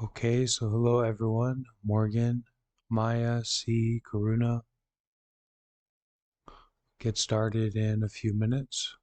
Okay, so hello everyone. Morgan, Maya, C, Karuna. Get started in a few minutes.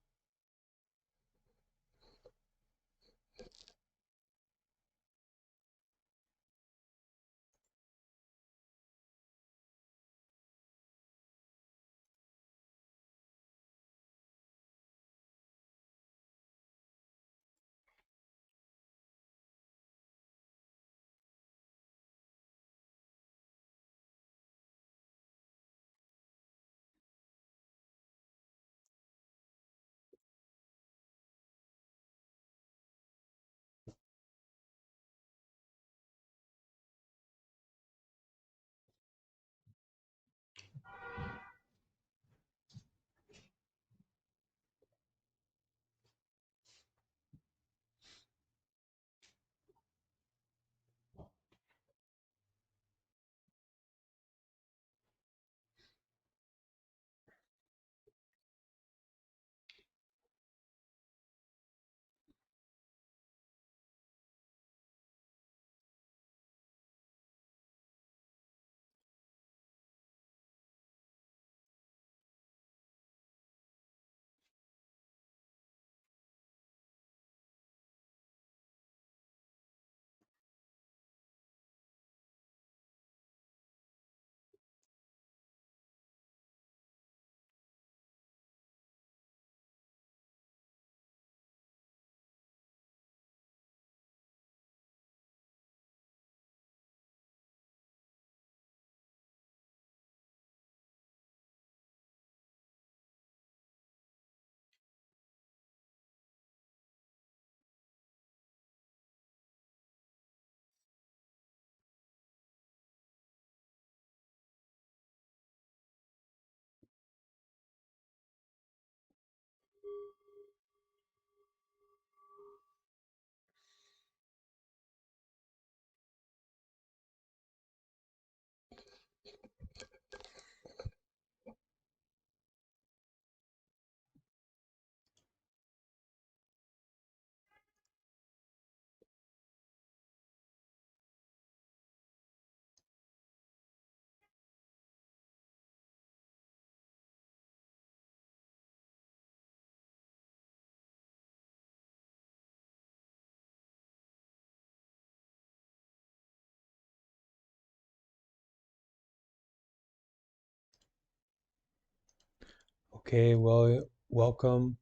Okay, well, welcome,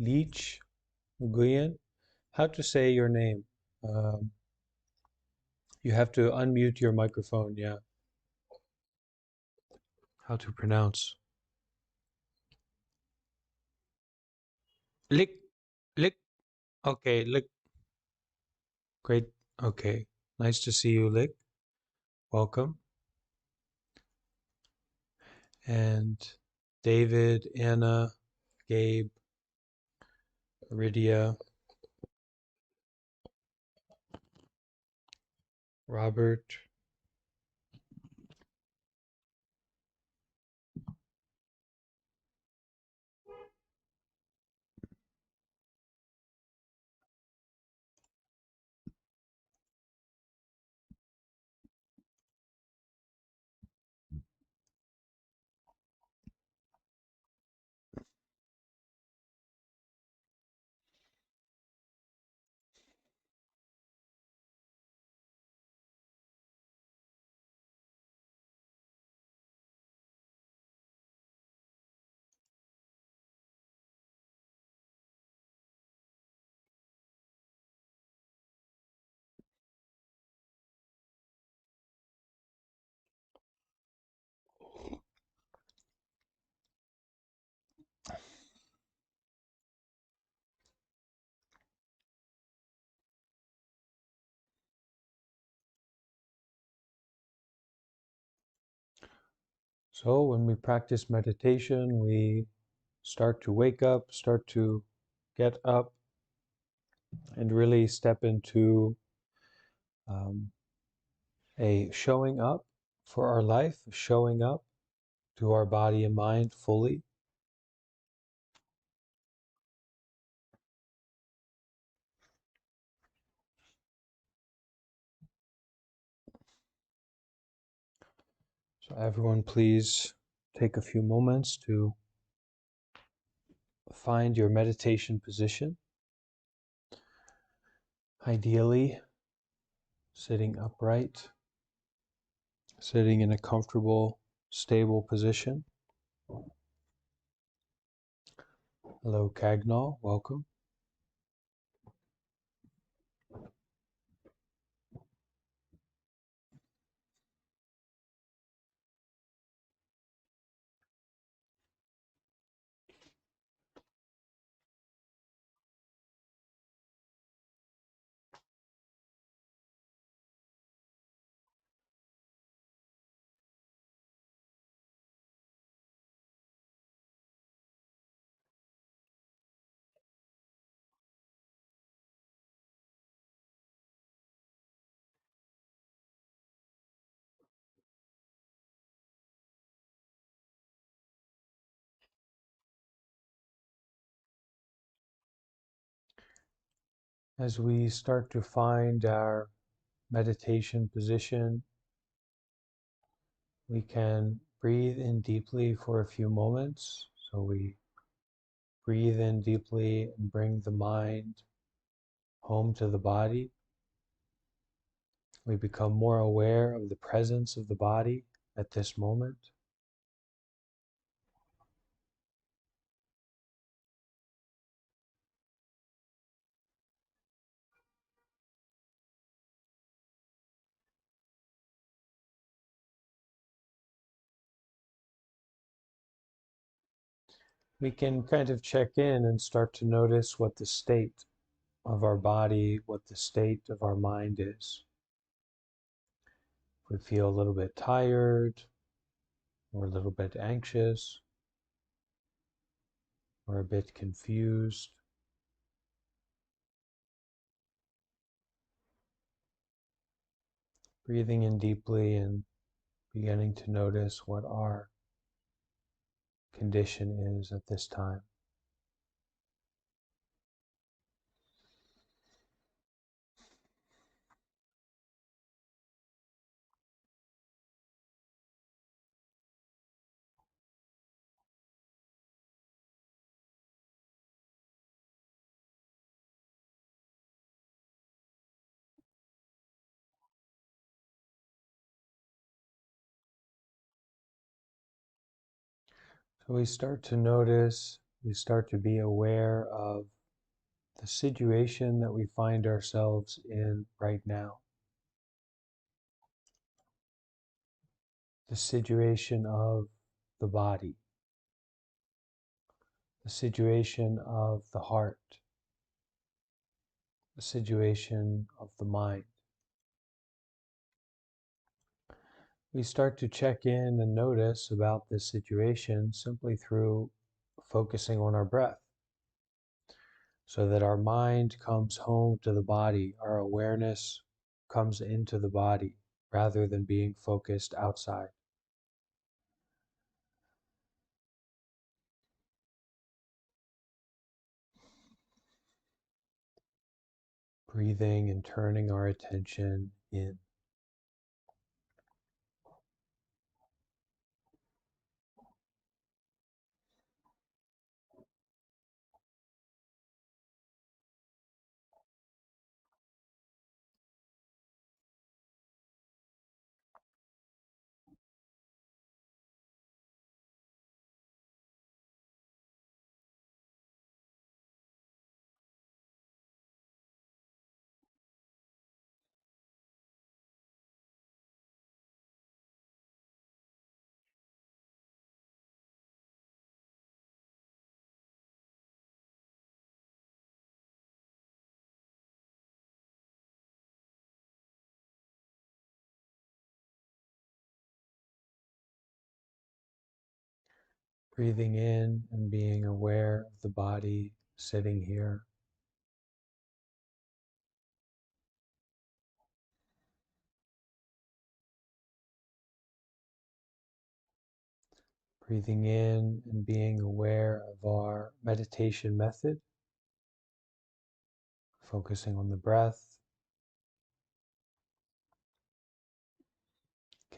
Leech Nguyen. How to say your name? Um, you have to unmute your microphone, yeah. How to pronounce? Lick, lick. Okay, lick. Great. Okay, nice to see you, Lick. Welcome. And David, Anna, Gabe, Iridia, Robert. So when we practice meditation, we start to wake up, start to get up, and really step into um, a showing up for our life, showing up to our body and mind fully. So everyone, please take a few moments to find your meditation position. Ideally, sitting upright, sitting in a comfortable, stable position. Hello, Cagnal, welcome. As we start to find our meditation position, we can breathe in deeply for a few moments. So we breathe in deeply and bring the mind home to the body. We become more aware of the presence of the body at this moment. We can kind of check in and start to notice what the state of our body, what the state of our mind is. If we feel a little bit tired, or a little bit anxious, or a bit confused, breathing in deeply and beginning to notice what our condition is at this time. So we start to notice, we start to be aware of the situation that we find ourselves in right now. The situation of the body, the situation of the heart, the situation of the mind. We start to check in and notice about this situation simply through focusing on our breath, so that our mind comes home to the body, our awareness comes into the body rather than being focused outside. Breathing and turning our attention in. Breathing in and being aware of the body sitting here. Breathing in and being aware of our meditation method, focusing on the breath.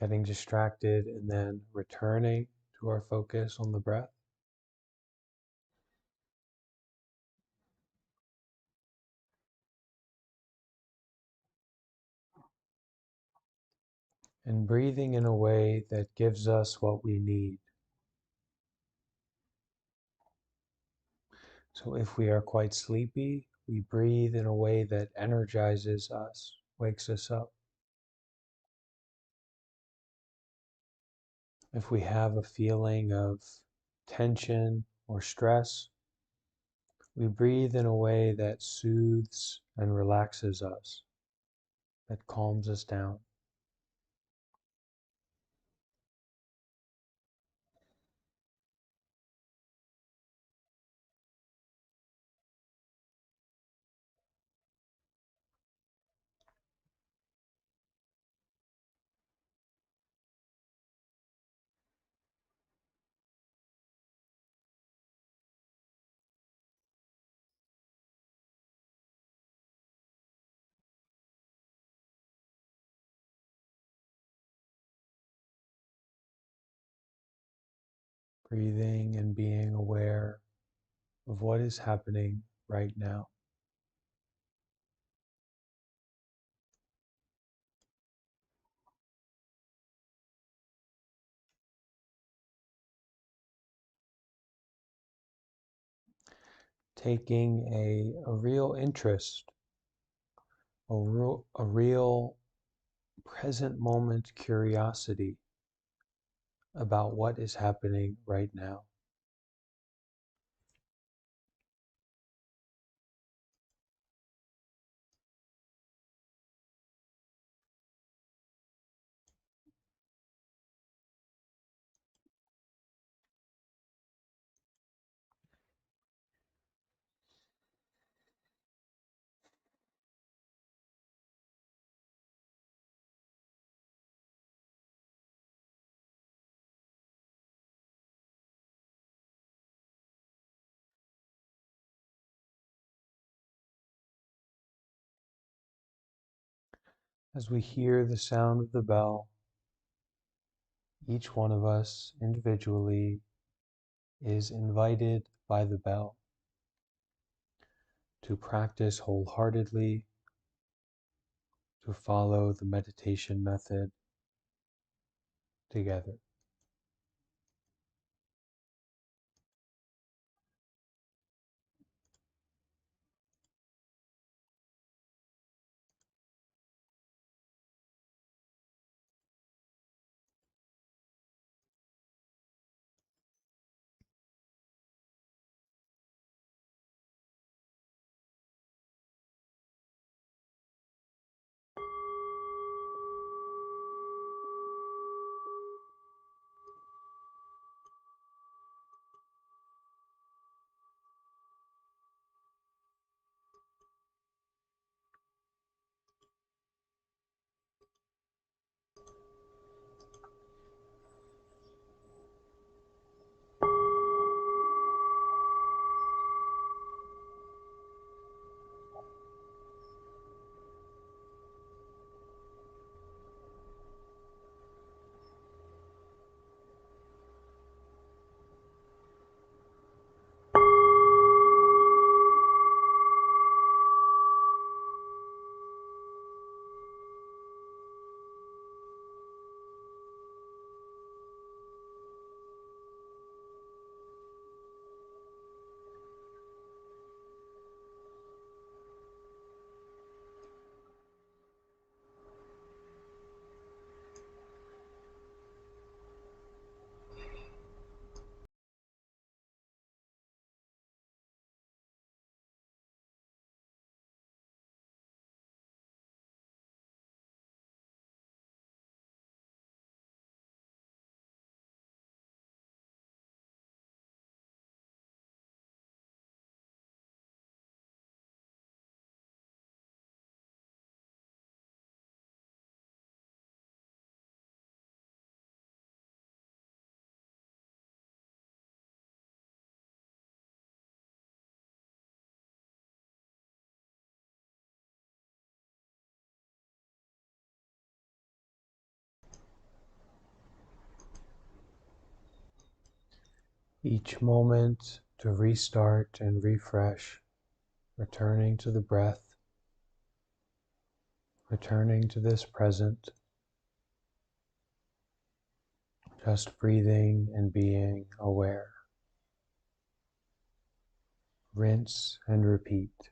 getting distracted, and then returning to our focus on the breath. And breathing in a way that gives us what we need. So if we are quite sleepy, we breathe in a way that energizes us, wakes us up. If we have a feeling of tension or stress, we breathe in a way that soothes and relaxes us, that calms us down. Breathing and being aware of what is happening right now. Taking a real interest, a real present moment curiosity about what is happening right now. As we hear the sound of the bell, each one of us individually is invited by the bell to practice wholeheartedly, to follow the meditation method together. each moment to restart and refresh, returning to the breath, returning to this present, just breathing and being aware. Rinse and repeat.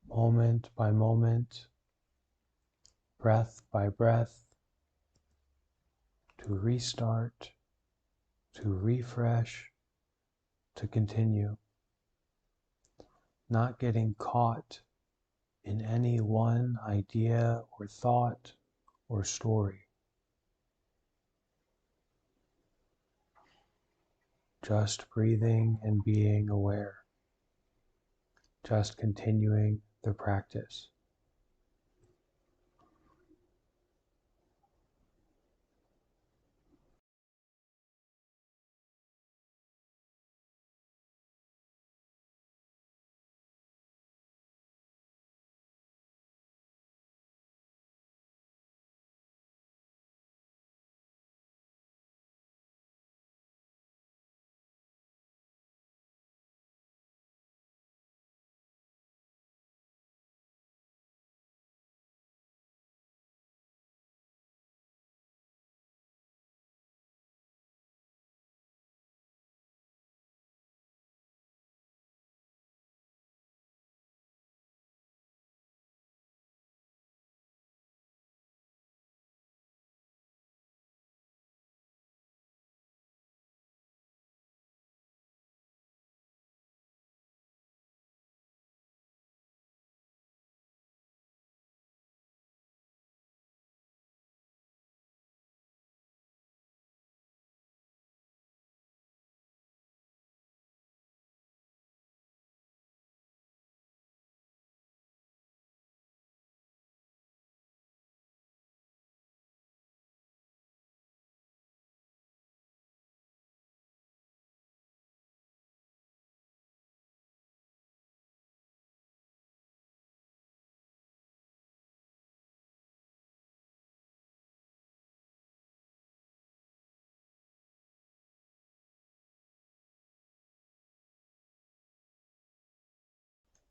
Moment by moment, breath by breath, to restart, to refresh, to continue, not getting caught in any one idea or thought or story. Just breathing and being aware. Just continuing the practice.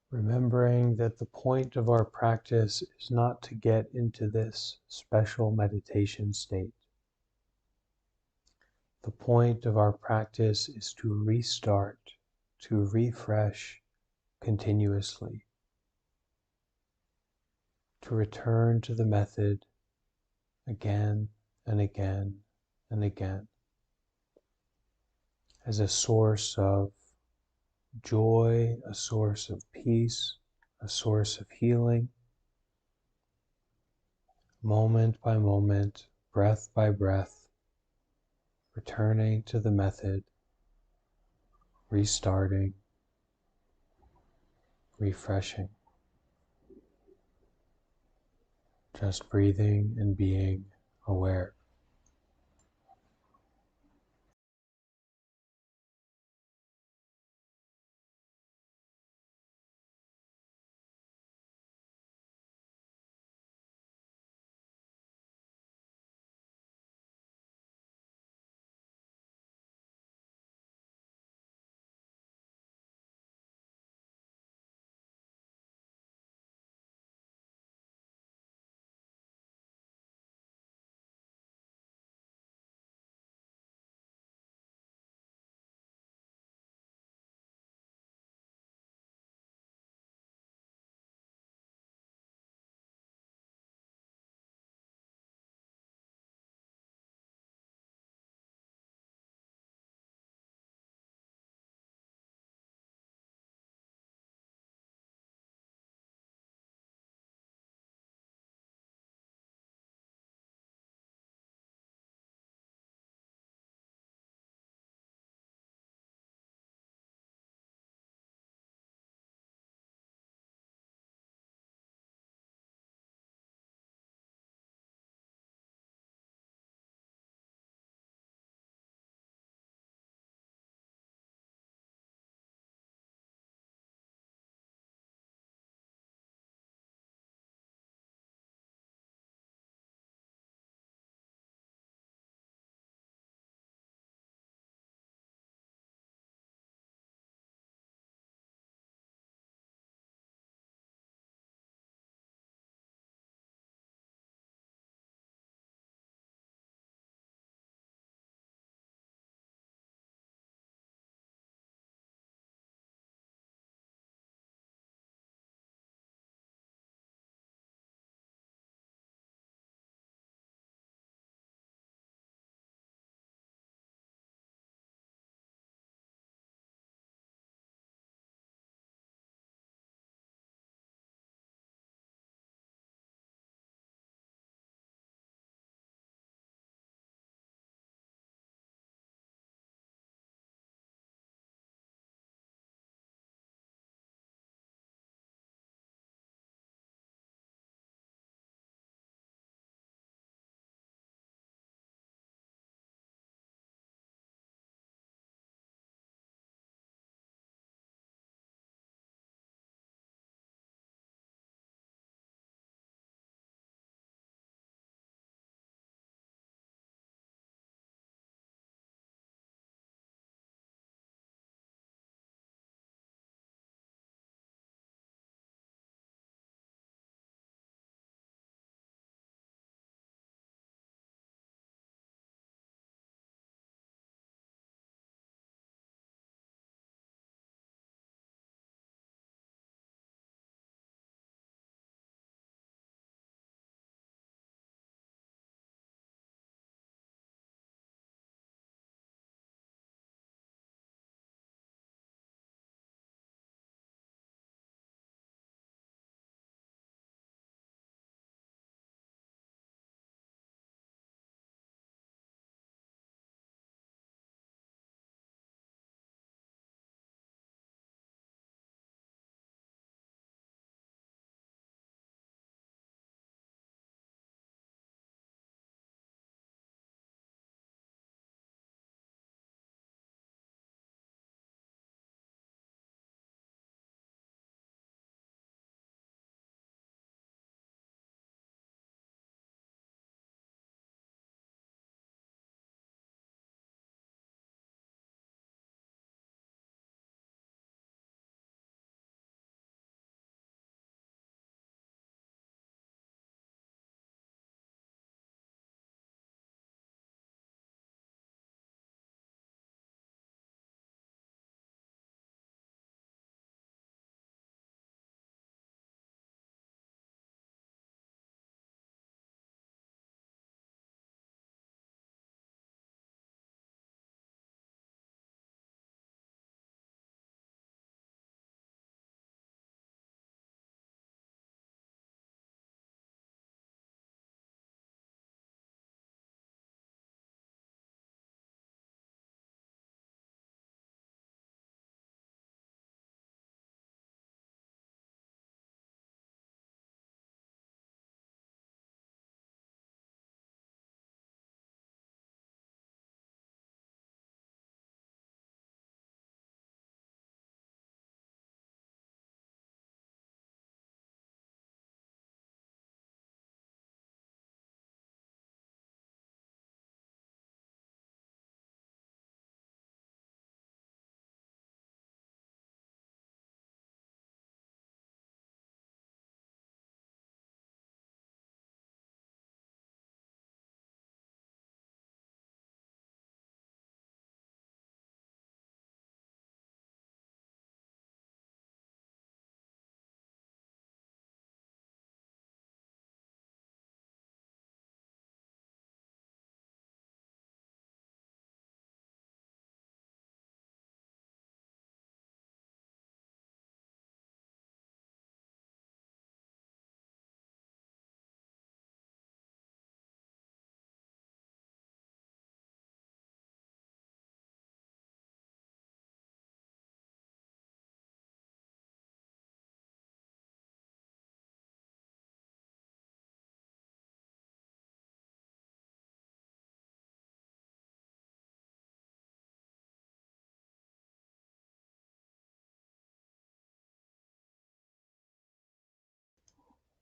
Remembering that the point of our practice is not to get into this special meditation state. The point of our practice is to restart, to refresh continuously, to return to the method again and again and again as a source of joy, a source of peace, a source of healing, moment by moment, breath by breath, returning to the method, restarting, refreshing, just breathing and being aware.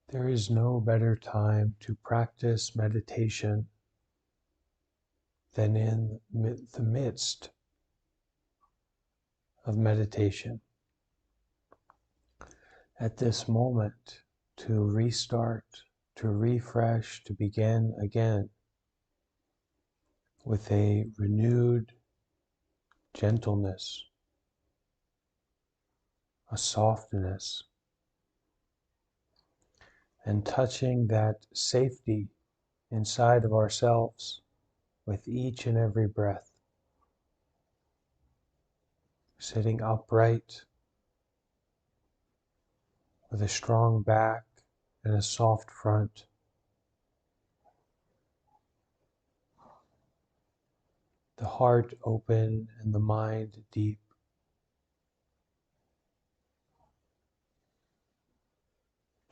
There is no better time to practice meditation than in the midst of meditation. At this moment, to restart, to refresh, to begin again with a renewed gentleness, a softness, and touching that safety inside of ourselves with each and every breath. Sitting upright with a strong back and a soft front. The heart open and the mind deep.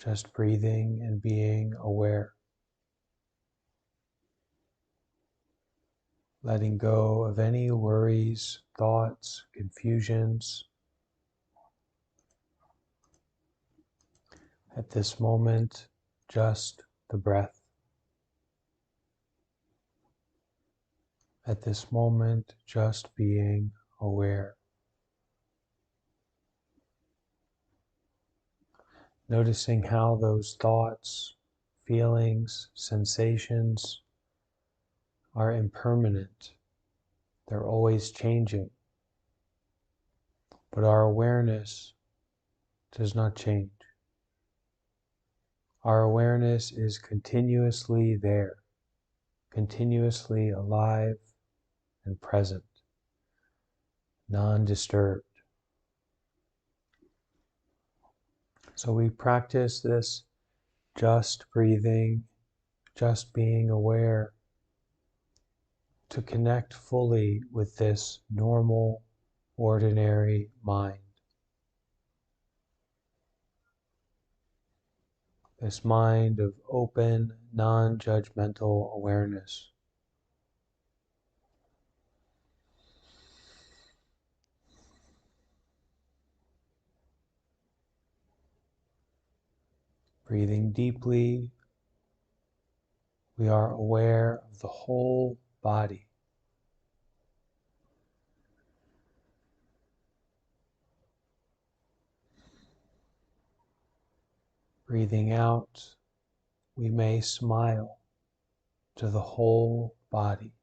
Just breathing and being aware. Letting go of any worries, thoughts, confusions. At this moment, just the breath. At this moment, just being aware. Noticing how those thoughts, feelings, sensations are impermanent. They're always changing. But our awareness does not change. Our awareness is continuously there, continuously alive and present, non-disturbed. So we practice this just breathing, just being aware, to connect fully with this normal, ordinary mind. This mind of open, non-judgmental awareness. Breathing deeply, we are aware of the whole body. Breathing out, we may smile to the whole body.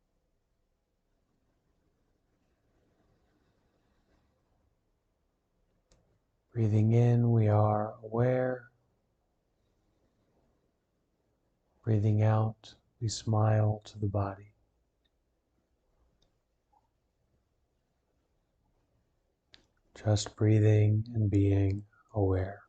Breathing in, we are aware. Breathing out, we smile to the body. Just breathing and being aware.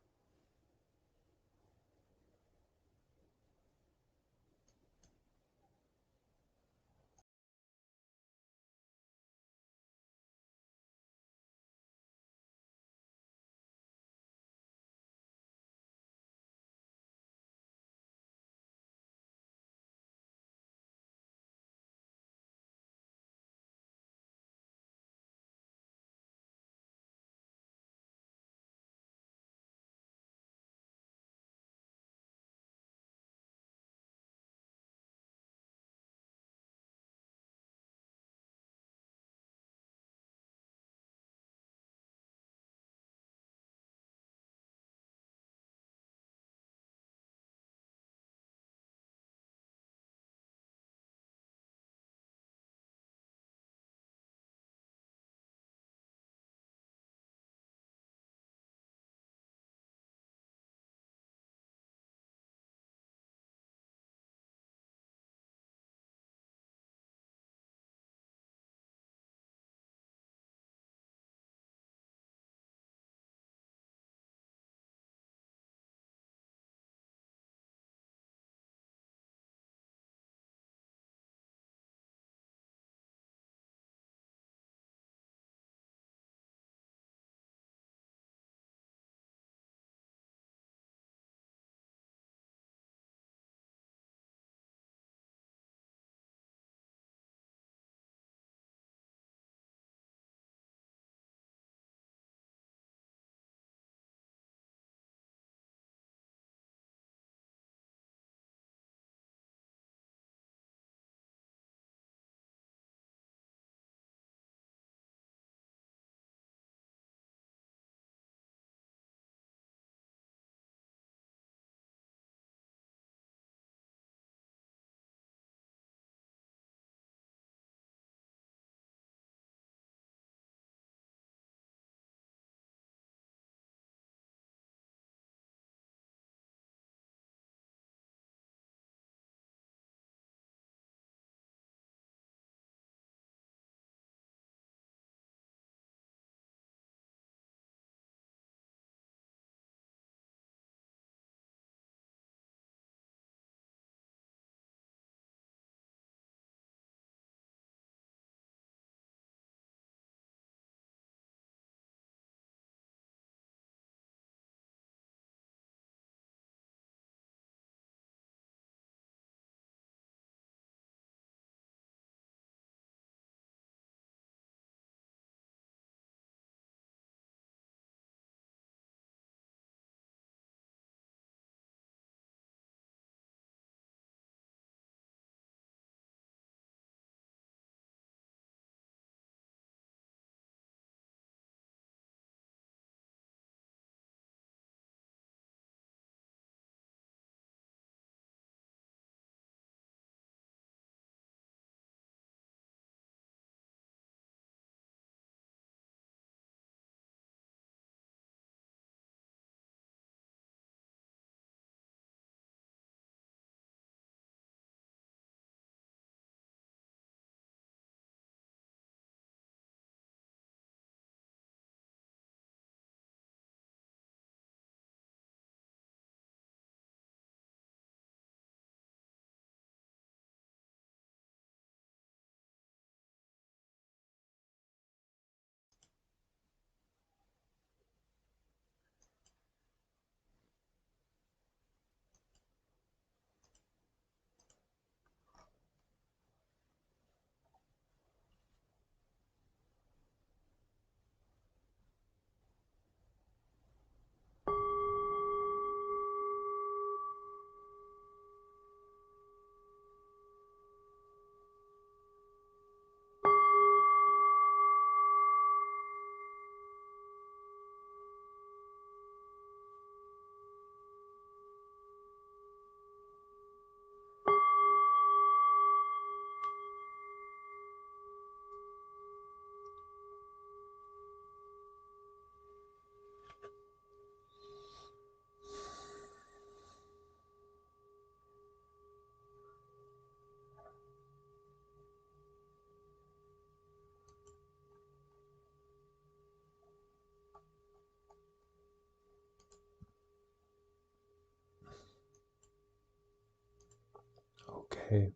Okay.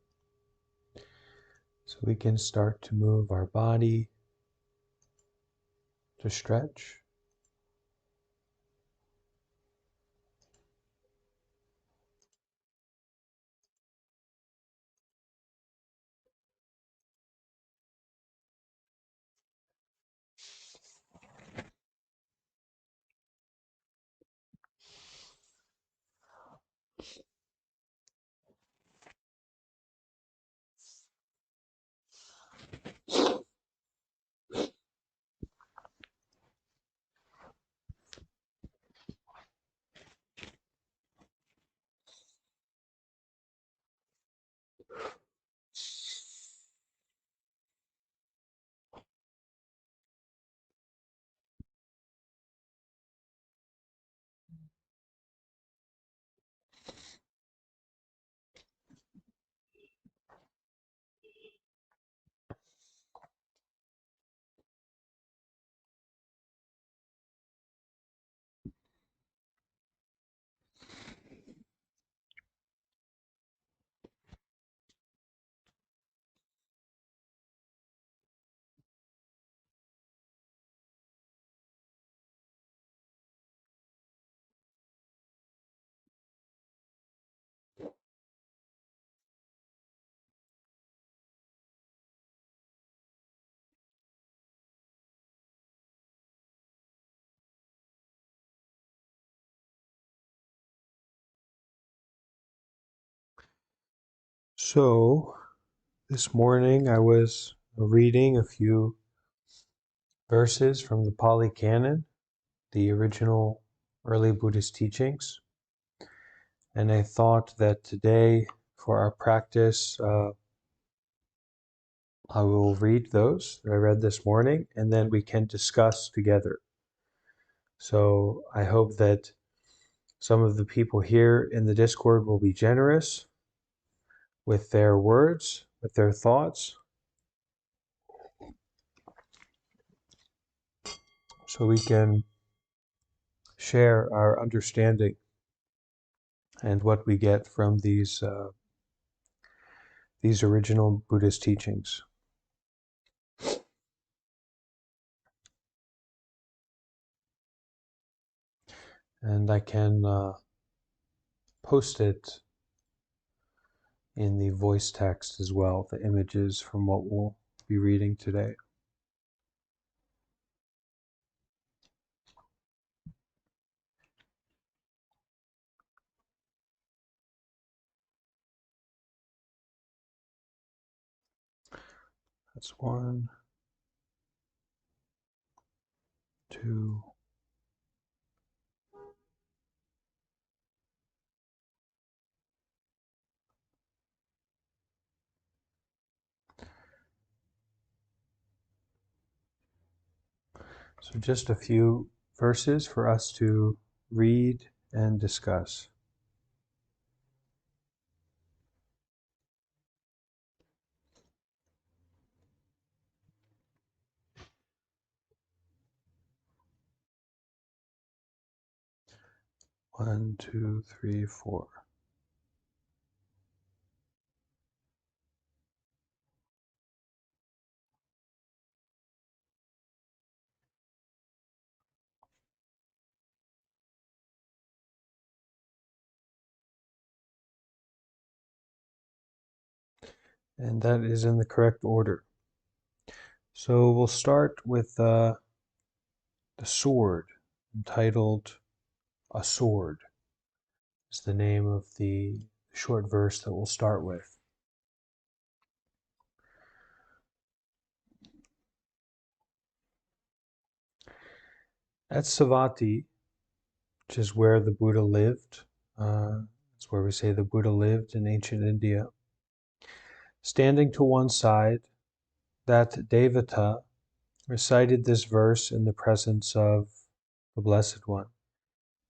So we can start to move our body to stretch. So this morning I was reading a few verses from the Pali Canon, the original early Buddhist teachings. And I thought that today, for our practice, I will read those that I read this morning, and then we can discuss together. So I hope that some of the people here in the Discord will be generous with their words, with their thoughts, so we can share our understanding and what we get from these original Buddhist teachings. And I can post it in the voice text as well, the images from what we'll be reading today. That's 1, 2, so just a few verses for us to read and discuss. One, two, three, four. And that is in the correct order. So we'll start with the sword, entitled A Sword. Is the name of the short verse that we'll start with. At Savatthi, which is where the Buddha lived, it's where we say the Buddha lived in ancient India. Standing to one side, that Devata recited this verse in the presence of the Blessed One.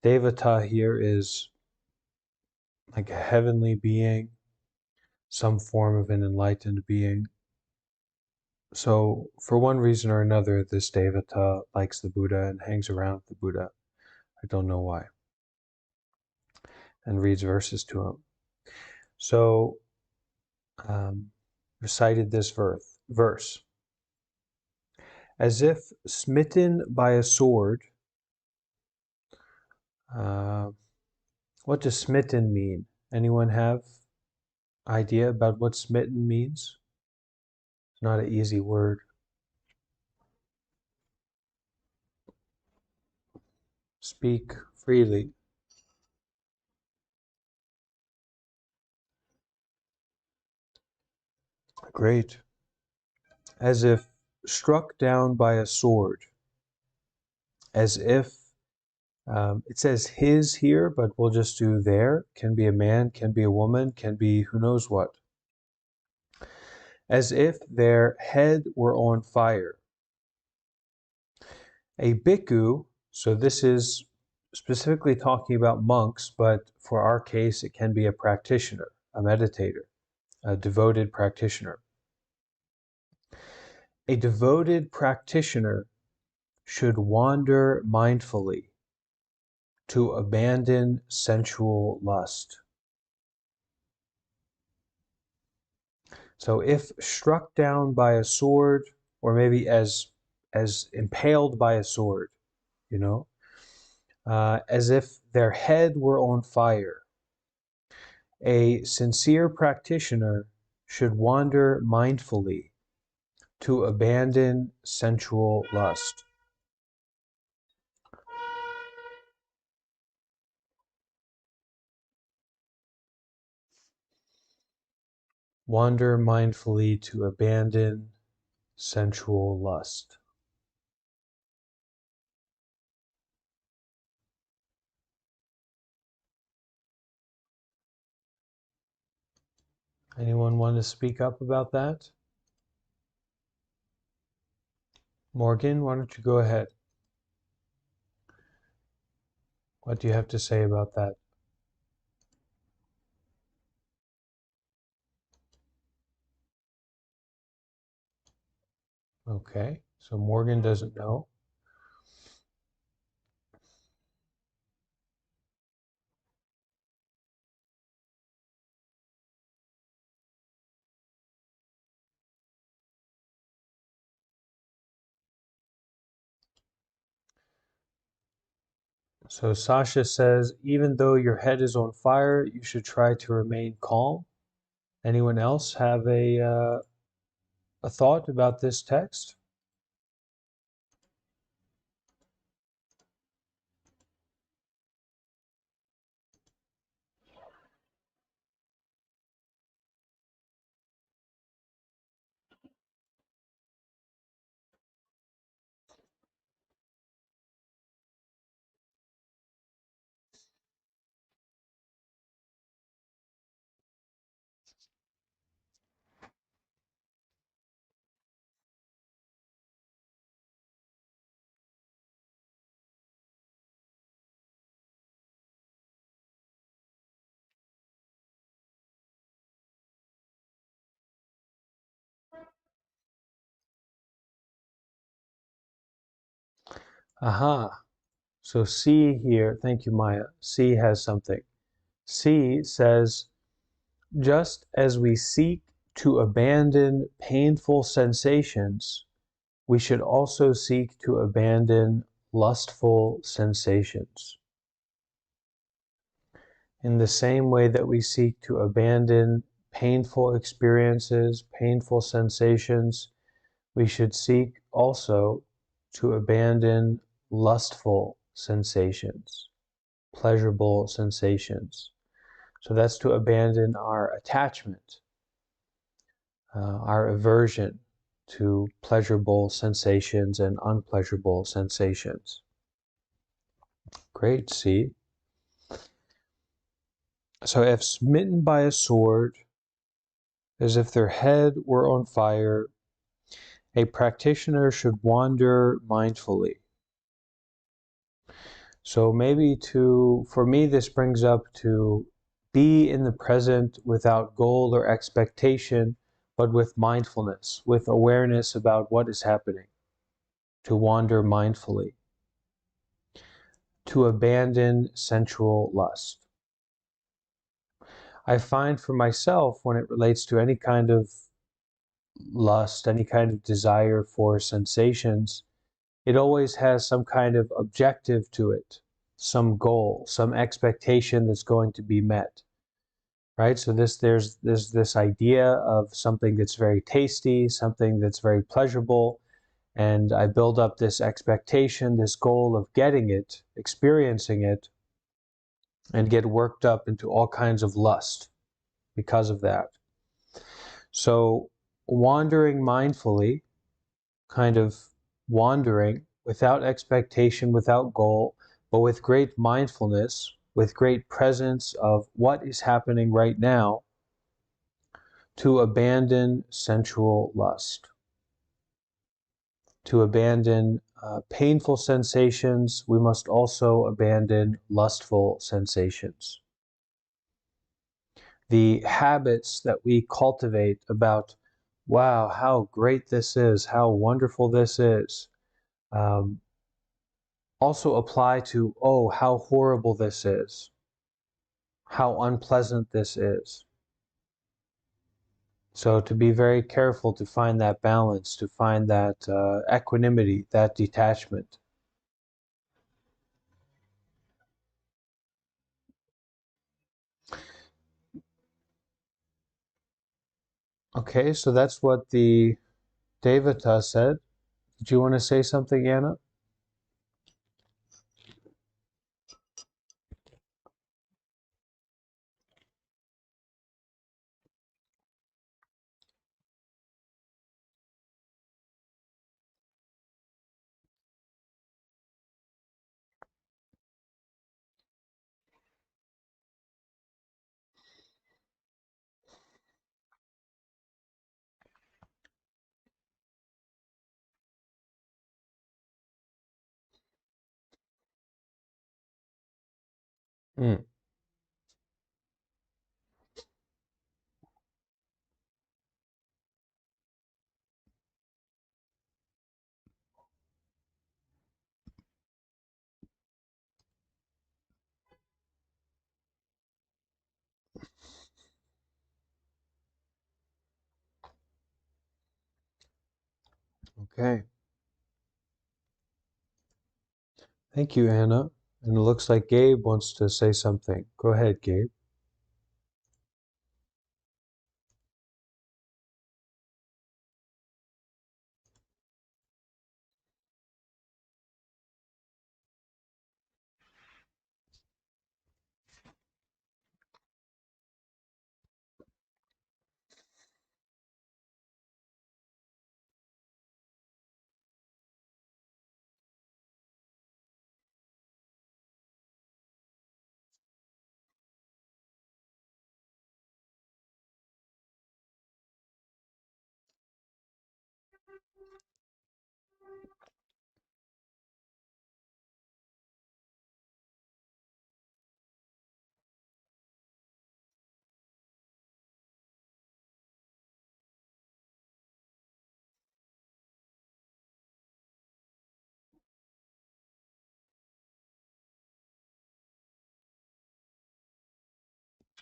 Devata here is like a heavenly being, some form of an enlightened being. So, for one reason or another, this Devata likes the Buddha and hangs around the Buddha. I don't know why. And reads verses to him. So, recited this verse. As if smitten by a sword. What does smitten mean? Anyone have idea about what smitten means? It's not an easy word. Speak freely. Great. As if struck down by a sword. As if, it says his here, but we'll just do there. Can be a man, can be a woman, can be who knows what. As if their head were on fire. A bhikkhu, so this is specifically talking about monks, but for our case, it can be a practitioner, a meditator, a devoted practitioner. A devoted practitioner should wander mindfully to abandon sensual lust. So if struck down by a sword, or maybe as impaled by a sword, you know, as if their head were on fire, a sincere practitioner should wander mindfully to abandon sensual lust. Wander mindfully to abandon sensual lust. Anyone want to speak up about that? Morgan, why don't you go ahead? What do you have to say about that? Okay, so Morgan doesn't know. So Sasha says, even though your head is on fire, you should try to remain calm. Anyone else have a thought about this text? Aha. So C here, thank you, Maya. C has something. C says, just as we seek to abandon painful sensations, we should also seek to abandon lustful sensations. In the same way that we seek to abandon painful experiences, painful sensations, we should seek also to abandon lustful sensations, pleasurable sensations. So that's to abandon our attachment, our aversion to pleasurable sensations and unpleasurable sensations. Great, see? So if smitten by a sword, as if their head were on fire, a practitioner should wander mindfully. So maybe for me, this brings up to be in the present without goal or expectation, but with mindfulness, with awareness about what is happening. To wander mindfully. To abandon sensual lust. I find for myself, when it relates to any kind of lust, any kind of desire for sensations, it always has some kind of objective to it, some goal, some expectation that's going to be met, right? So there's this idea of something that's very tasty, something that's very pleasurable, and I build up this expectation, this goal of getting it, experiencing it, and get worked up into all kinds of lust because of that. So wandering mindfully, kind of wandering without expectation, without goal, but with great mindfulness, with great presence of what is happening right now, to abandon sensual lust, to abandon painful sensations. We must also abandon lustful sensations. The habits that we cultivate about, wow, how great this is, how wonderful this is, um, also apply to, oh, how horrible this is, how unpleasant this is. So to be very careful to find that balance, to find that equanimity, that detachment. Okay, so that's what the Devata said. Did you want to say something, Anna? Mm, okay. Thank you, Anna. And it looks like Gabe wants to say something. Go ahead, Gabe.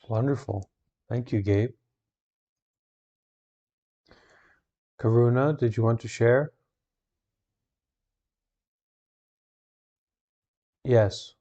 Wonderful. Thank you, Gabe. Karuna, did you want to share? Yes.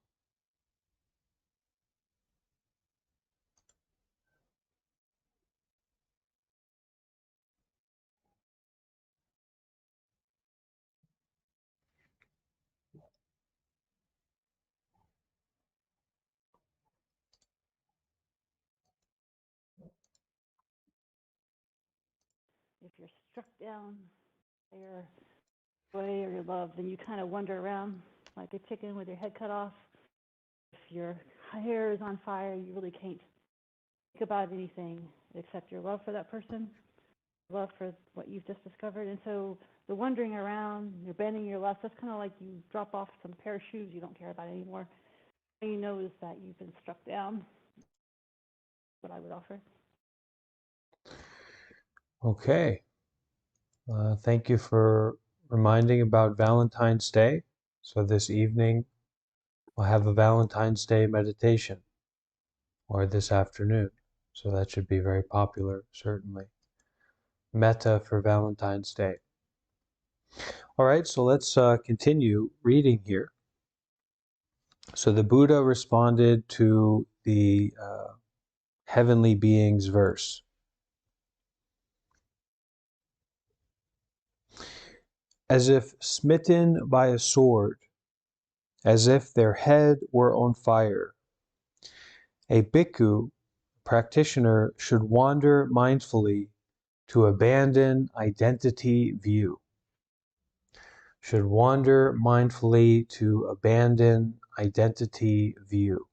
If you're struck down by your joy or your love, then you kind of wander around like a chicken with your head cut off. If your hair is on fire, you really can't think about anything except your love for that person, love for what you've just discovered. And so the wandering around, you're bending your lust, that's kind of like you drop off some pair of shoes you don't care about anymore. All you know is that you've been struck down. What I would offer. Okay. Thank you for reminding about Valentine's Day. So this evening we'll have a Valentine's Day meditation, or this afternoon. So that should be very popular, certainly. Metta for Valentine's Day. All right, so let's continue reading here. So the Buddha responded to the heavenly being's verse. As if smitten by a sword, as if their head were on fire, a bhikkhu, practitioner, should wander mindfully to abandon identity view. Should wander mindfully to abandon identity view.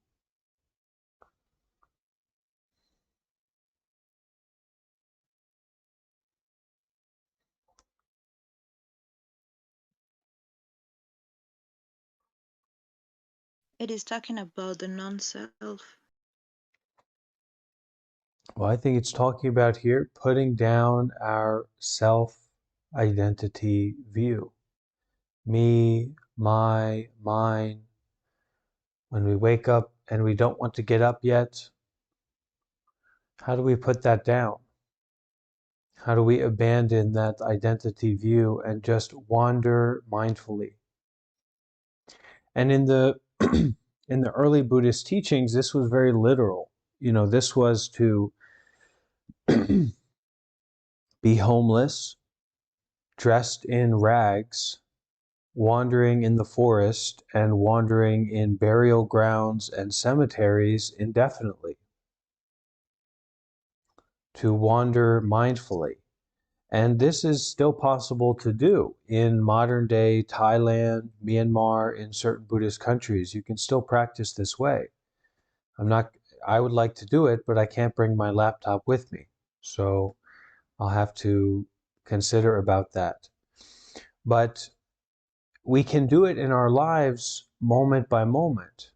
It is talking about the non-self. Well, I think it's talking about here putting down our self-identity view. Me, my, mine. When we wake up and we don't want to get up yet, how do we put that down? How do we abandon that identity view and just wander mindfully? And in the in the early Buddhist teachings, this was very literal. You know, this was to be homeless, dressed in rags, wandering in the forest and wandering in burial grounds and cemeteries indefinitely. To wander mindfully. And this is still possible to do in modern day Thailand, Myanmar, in certain Buddhist countries. You can still practice this way. I would like to do it, but I can't bring my laptop with me. So I'll have to consider about that. But we can do it in our lives moment by moment.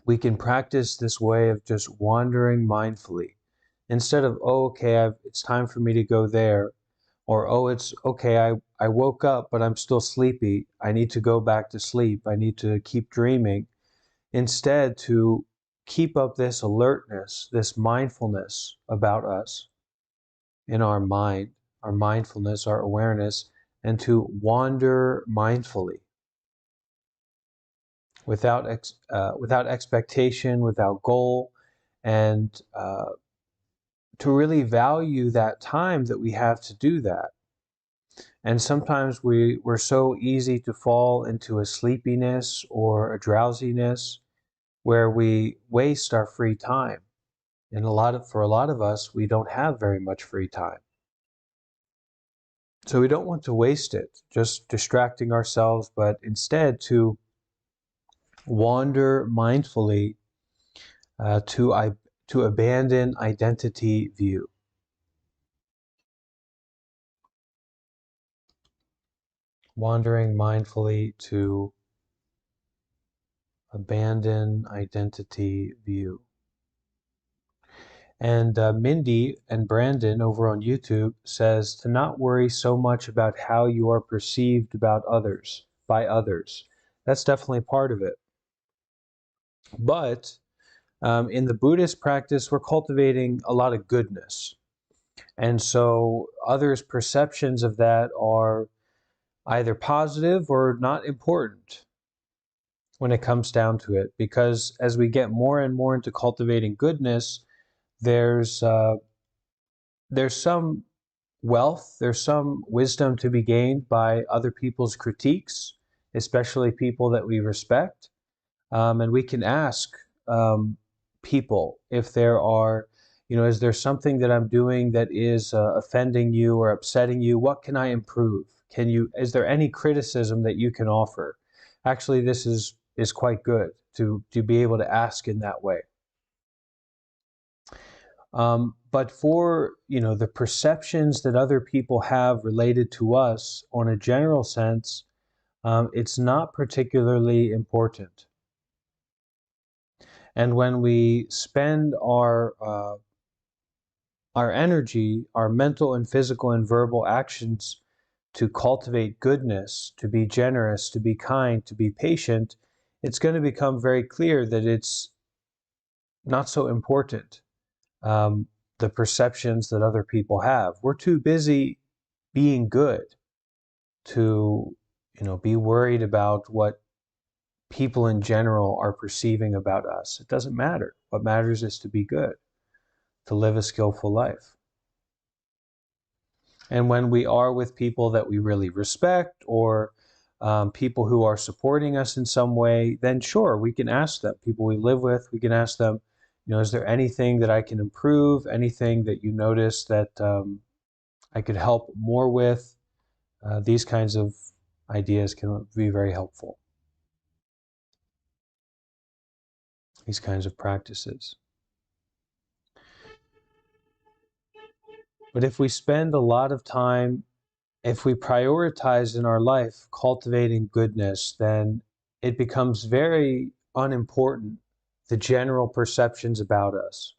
We can practice this way of just wandering mindfully. Instead of, oh, okay, it's time for me to go there. Or, oh, it's okay, I woke up, but I'm still sleepy. I need to go back to sleep. I need to keep dreaming. Instead, to keep up this alertness, this mindfulness about us in our mind, our mindfulness, our awareness, and to wander mindfully without expectation, without goal, and to really value that time that we have to do that. And sometimes we're so easy to fall into a sleepiness or a drowsiness where we waste our free time. And for a lot of us, we don't have very much free time. So we don't want to waste it just distracting ourselves, but instead to wander mindfully to abandon identity view. Wandering mindfully to abandon identity view. And Mindy and Brandon over on YouTube says to not worry so much about how you are perceived by others. That's definitely part of it. But in the Buddhist practice, we're cultivating a lot of goodness. And so others' perceptions of that are either positive or not important when it comes down to it. Because as we get more and more into cultivating goodness, there's some wealth, there's some wisdom to be gained by other people's critiques, especially people that we respect. And we can ask people if there are, is there something that I'm doing that is offending you or upsetting you? What can I improve? Is there any criticism that you can offer? Actually, this is quite good to be able to ask in that way. But for the perceptions that other people have related to us on a general sense, it's not particularly important. And when we spend our energy, our mental and physical and verbal actions to cultivate goodness, to be generous, to be kind, to be patient, it's going to become very clear that it's not so important the perceptions that other people have. We're too busy being good to, be worried about what people in general are perceiving about us. It doesn't matter. What matters is to be good, to live a skillful life. And when we are with people that we really respect, or people who are supporting us in some way, then sure, we can ask them. People we live with, we can ask them, is there anything that I can improve? Anything that you notice that I could help more with? These kinds of ideas can be very helpful. These kinds of practices. But if we spend a lot of time, if we prioritize in our life cultivating goodness, then it becomes very unimportant, the general perceptions about us.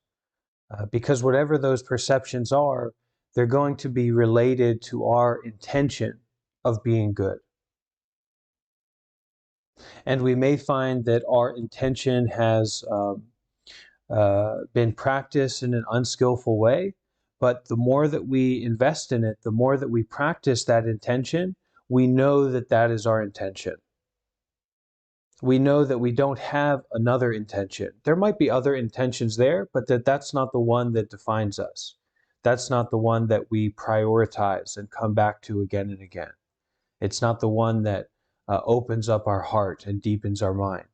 Because whatever those perceptions are, they're going to be related to our intention of being good. And we may find that our intention has been practiced in an unskillful way, but the more that we invest in it, the more that we practice that intention, we know that that is our intention. We know that we don't have another intention. There might be other intentions there, but that's not the one that defines us. That's not the one that we prioritize and come back to again and again. It's not the one that opens up our heart and deepens our mind.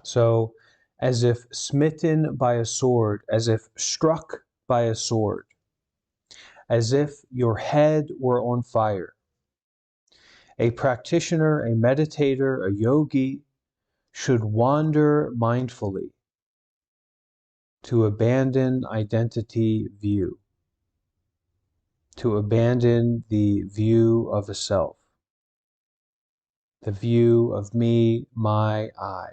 So, as if smitten by a sword, as if struck by a sword, as if your head were on fire, a practitioner, a meditator, a yogi should wander mindfully to abandon identity view, to abandon the view of a self, the view of me, my, I.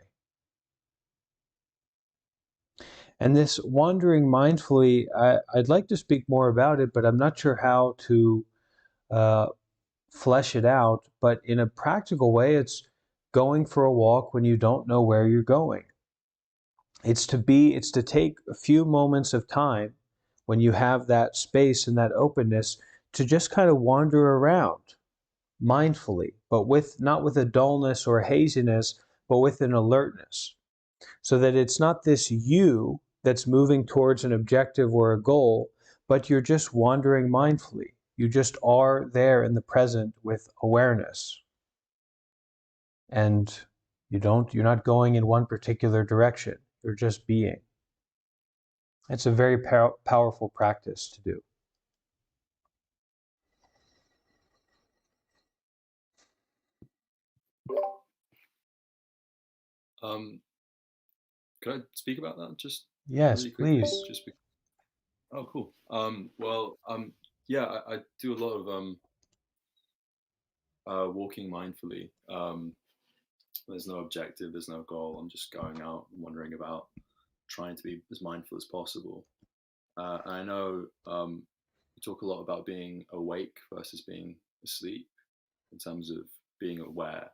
And this wandering mindfully, I'd like to speak more about it, but I'm not sure how to flesh it out. But in a practical way, it's going for a walk when you don't know where you're going. It's to take a few moments of time when you have that space and that openness to just kind of wander around mindfully, but not with a dullness or a haziness, but with an alertness. So that it's not this you that's moving towards an objective or a goal, but you're just wandering mindfully. You just are there in the present with awareness. And you're not going in one particular direction. You're just being. It's a very powerful practice to do. Can I speak about that just Yes, really quickly? please. Oh, cool. Yeah, I do a lot of walking mindfully. There's no objective, there's no goal. I'm just going out and wandering about, trying to be as mindful as possible. And I know we talk a lot about being awake versus being asleep, in terms of being aware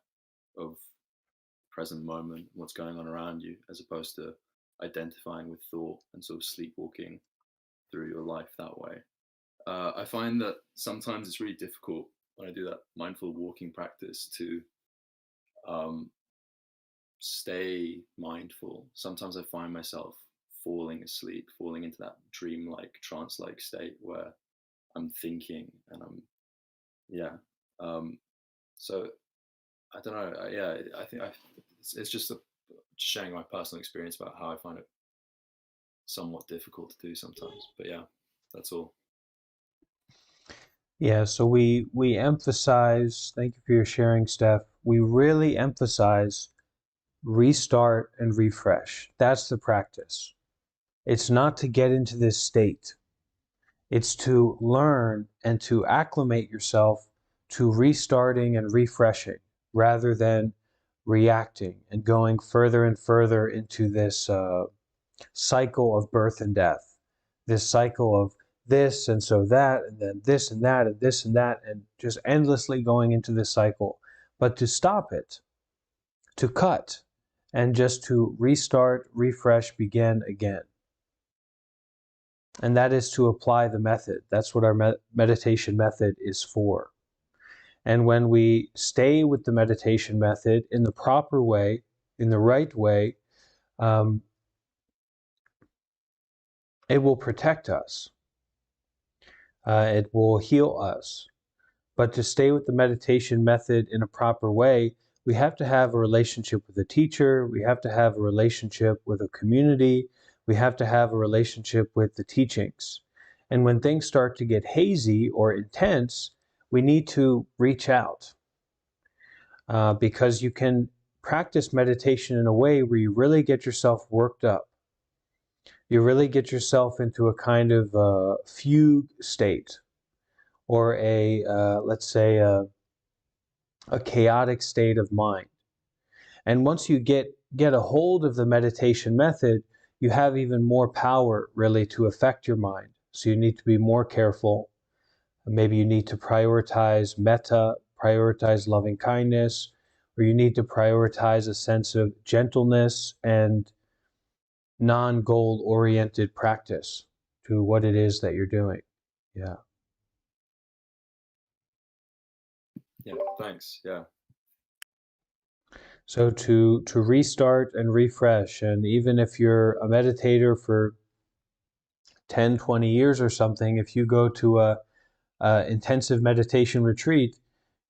of present moment, what's going on around you, as opposed to identifying with thought and sort of sleepwalking through your life that way. I find that sometimes it's really difficult when I do that mindful walking practice to stay mindful. Sometimes I find myself falling asleep, falling into that dream-like, trance-like state where I'm thinking and so I don't know. I think it's just sharing my personal experience about how I find it somewhat difficult to do sometimes. But yeah, that's all. Yeah, so we emphasize, thank you for your sharing, Steph. We really emphasize restart and refresh. That's the practice. It's not to get into this state. It's to learn and to acclimate yourself to restarting and refreshing rather than reacting and going further and further into this cycle of birth and death, this cycle of this and so that, and then this and that, and this and that, and just endlessly going into this cycle. But to stop it, to cut and just to restart, refresh, begin again. And that is to apply the method. That's what our meditation method is for. And when we stay with the meditation method in the proper way, in the right way, it will protect us. It will heal us. But to stay with the meditation method in a proper way, we have to have a relationship with a teacher. We have to have a relationship with a community. We have to have a relationship with the teachings. And when things start to get hazy or intense, we need to reach out. Because you can practice meditation in a way where you really get yourself worked up. You really get yourself into a kind of fugue state, or let's say, a chaotic state of mind. And once you get a hold of the meditation method, you have even more power really to affect your mind. So you need to be more careful. Maybe you need to prioritize metta, prioritize loving kindness, or you need to prioritize a sense of gentleness and non-goal oriented practice to what it is that you're doing. Yeah. Yeah, thanks. Yeah. So to restart and refresh, and even if you're a meditator for 10, 20 years or something, if you go to a intensive meditation retreat,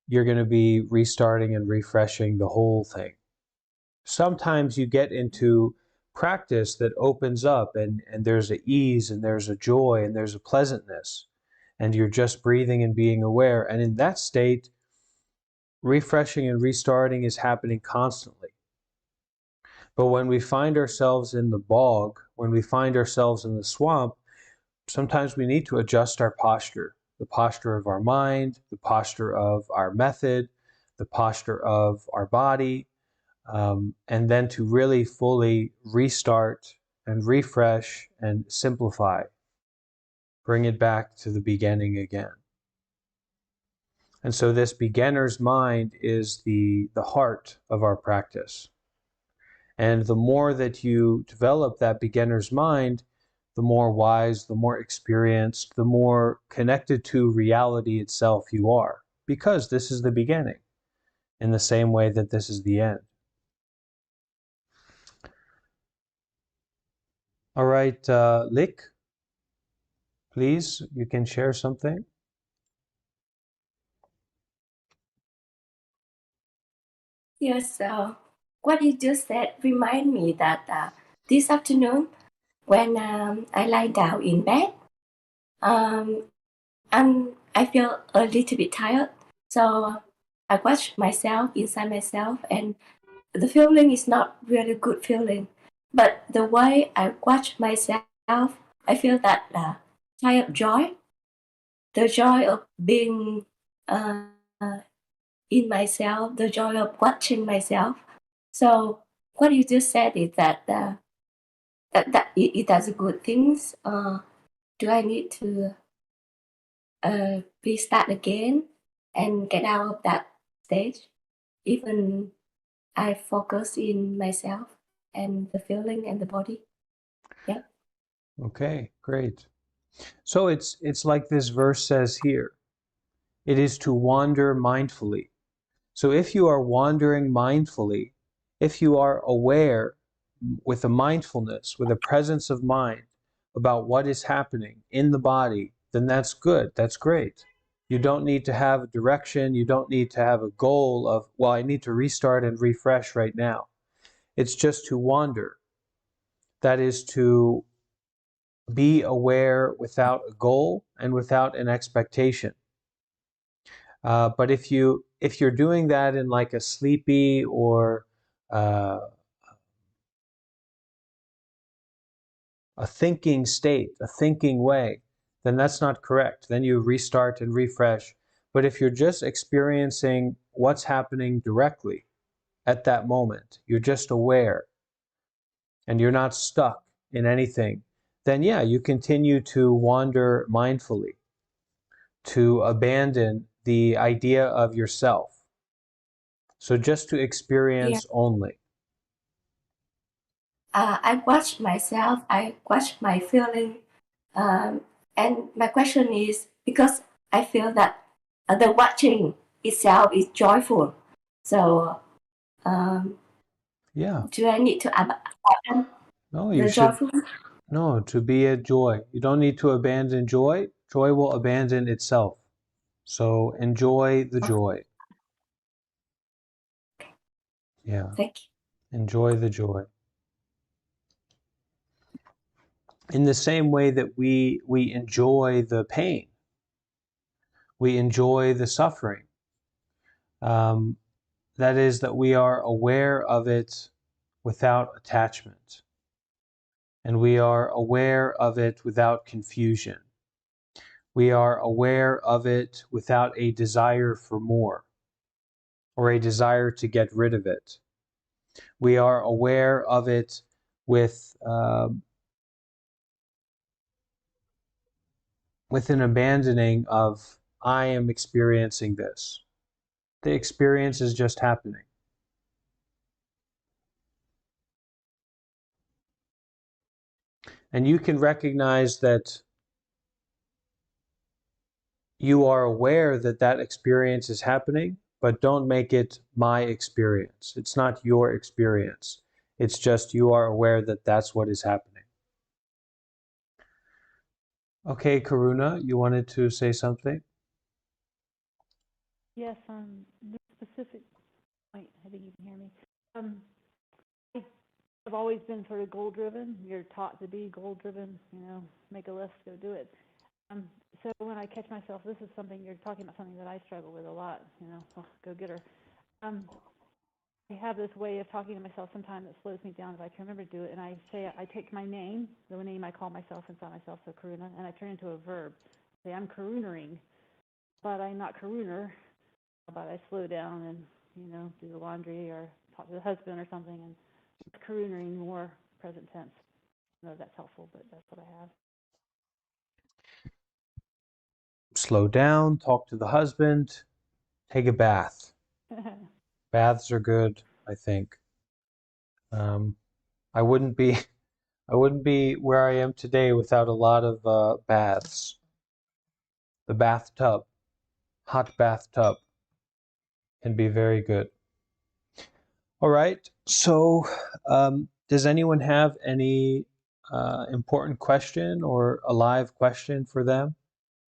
you're going to be restarting and refreshing the whole thing. Sometimes you get into practice that opens up and there's an ease and there's a joy and there's a pleasantness, and you're just breathing and being aware. And in that state, refreshing and restarting is happening constantly. But when we find ourselves in the bog, when we find ourselves in the swamp, sometimes we need to adjust our posture, the posture of our mind, the posture of our method, the posture of our body, and then to really fully restart and refresh and simplify, bring it back to the beginning again. And so this beginner's mind is the heart of our practice. And the more that you develop that beginner's mind, the more wise, the more experienced, the more connected to reality itself you are, because this is the beginning, in the same way that this is the end. All right, Lick, please, you can share something. Yes, what you just said remind me that this afternoon, when I lie down in bed, I feel a little bit tired. So I watch myself inside myself, and the feeling is not really good feeling. But the way I watch myself, I feel that kind of joy, the joy of being in myself, the joy of watching myself. So what you just said is that that's a good things. Do I need to restart again and get out of that stage? Even I focus in myself and the feeling and the body. Yeah. Okay, great. So it's like this verse says here. It is to wander mindfully. So if you are wandering mindfully, if you are aware with a mindfulness, with a presence of mind about what is happening in the body, then that's good, that's great. You don't need to have a direction, you don't need to have a goal of, well, I need to restart and refresh right now. It's just to wander. That is to be aware without a goal and without an expectation. But if you're doing that in like a sleepy or a thinking state, a thinking way, then that's not correct. Then you restart and refresh. But if you're just experiencing what's happening directly at that moment, you're just aware, and you're not stuck in anything, then yeah, you continue to wander mindfully, to abandon the idea of yourself. So just to experience only. I watch myself, I watch my feeling. And my question is because I feel that the watching itself is joyful. So, Yeah. do I need to abandon No, the you should. joyful? No, to be a joy. You don't need to abandon joy. Joy will abandon itself. So enjoy the joy. Yeah. Thank you. Enjoy the joy. In the same way that we enjoy the pain, we enjoy the suffering. That is, that we are aware of it without attachment, and we are aware of it without confusion. We are aware of it without a desire for more or a desire to get rid of it. We are aware of it with an abandoning of, I am experiencing this. The experience is just happening. And you can recognize that you are aware that that experience is happening, but don't make it my experience. It's not your experience. It's just you are aware that that's what is happening. Okay, Karuna, you wanted to say something? Yes, the specific point, I think you can hear me. I've always been sort of goal-driven. You're taught to be goal-driven, make a list, go do it. So when I catch myself, this is something, you're talking about something that I struggle with a lot, go get her. I have this way of talking to myself sometimes that slows me down if I can remember to do it, and I take my name, the name I call myself inside myself, so Karuna, and I turn it into a verb. Say, I'm Karunering, but I'm not Karuner. But I slow down and, do the laundry or talk to the husband or something, and Karunering more present tense. I don't know if that's helpful, but that's what I have. Slow down, talk to the husband, take a bath. Baths are good, I think. I wouldn't be where I am today without a lot of baths. The bathtub, hot bathtub, can be very good. All right. So, does anyone have any important question or a live question for them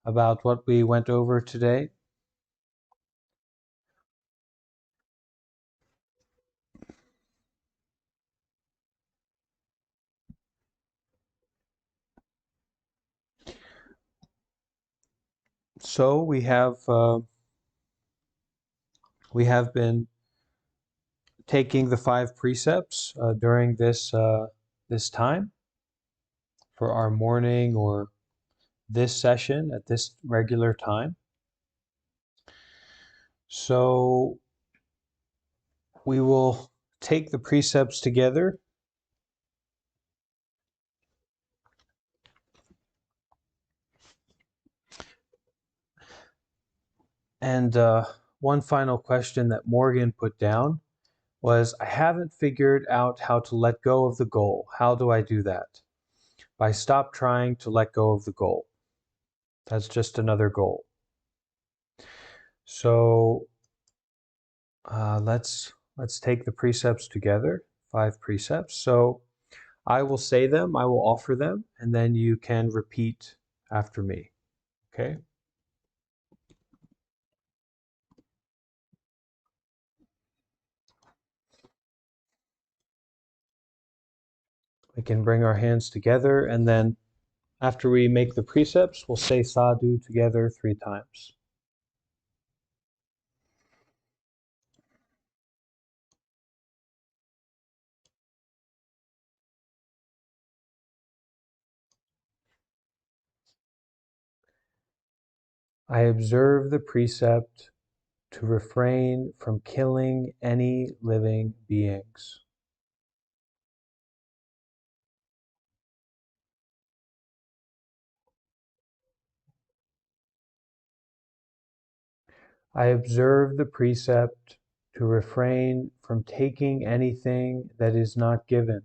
about what we went over today? So we have been taking the 5 precepts during this time for our morning or this session at this regular time. So we will take the precepts together and one final question that Morgan put down was, I haven't figured out how to let go of the goal. How do I do that? By stop trying to let go of the goal. That's just another goal. So let's take the precepts together, 5 precepts. So I will say them, I will offer them, and then you can repeat after me. Okay? We can bring our hands together, and then after we make the precepts, we'll say sadhu together 3 times. I observe the precept to refrain from killing any living beings. I observe the precept to refrain from taking anything that is not given.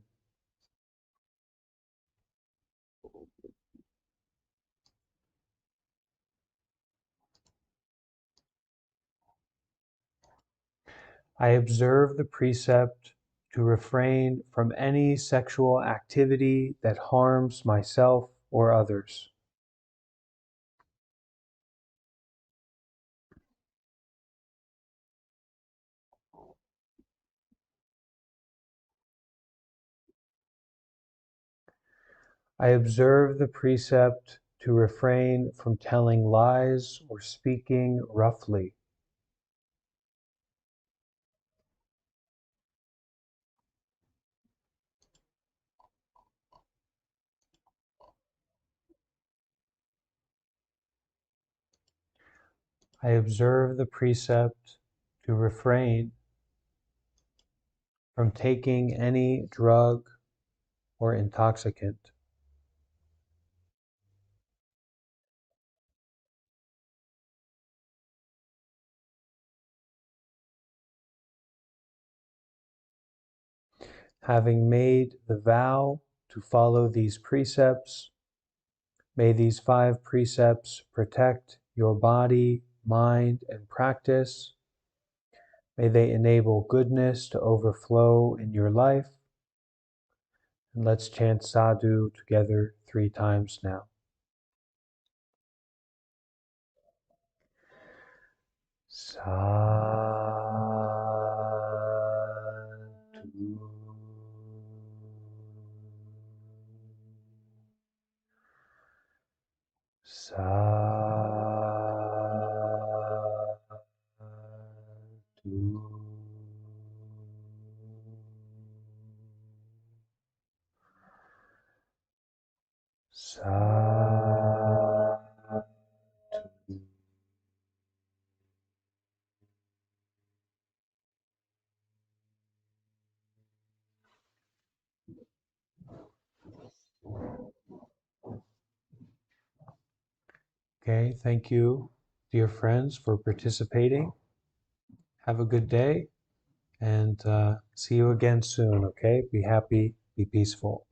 I observe the precept to refrain from any sexual activity that harms myself or others. I observe the precept to refrain from telling lies or speaking roughly. I observe the precept to refrain from taking any drug or intoxicant. Having made the vow to follow these precepts, may these 5 precepts protect your body, mind, and practice. May they enable goodness to overflow in your life. And let's chant sadhu together 3 times now. Sadhu. Sadhu. Sadhu. Okay, thank you, dear friends, for participating. Have a good day, and see you again soon, okay? Be happy, be peaceful.